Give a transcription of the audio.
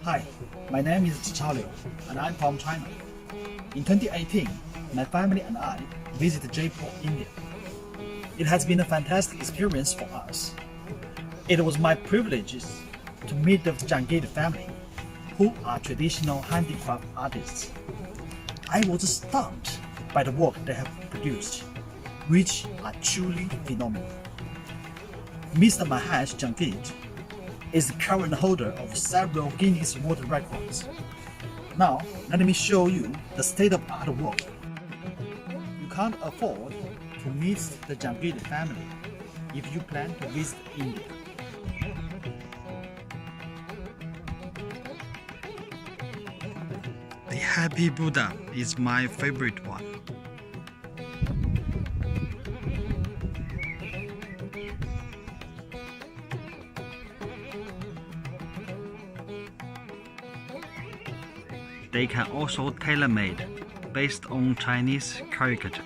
Hi, my name is Charlie, and I'm from China. In 2018, my family and I visited Jaipur, India. It has been a fantastic experience for us. It was my privilege to meet the Jangid family, who are traditional handicraft artists. I was stunned by the work they have produced, which are truly phenomenal. Mr. Mahesh Jangid is the current holder of several Guinness World Records. Now, let me show you the state-of-art work. You can't afford to miss the Jangid family if you plan to visit India. The Happy Buddha is my favorite one. They can also tailor-made based on Chinese caricature.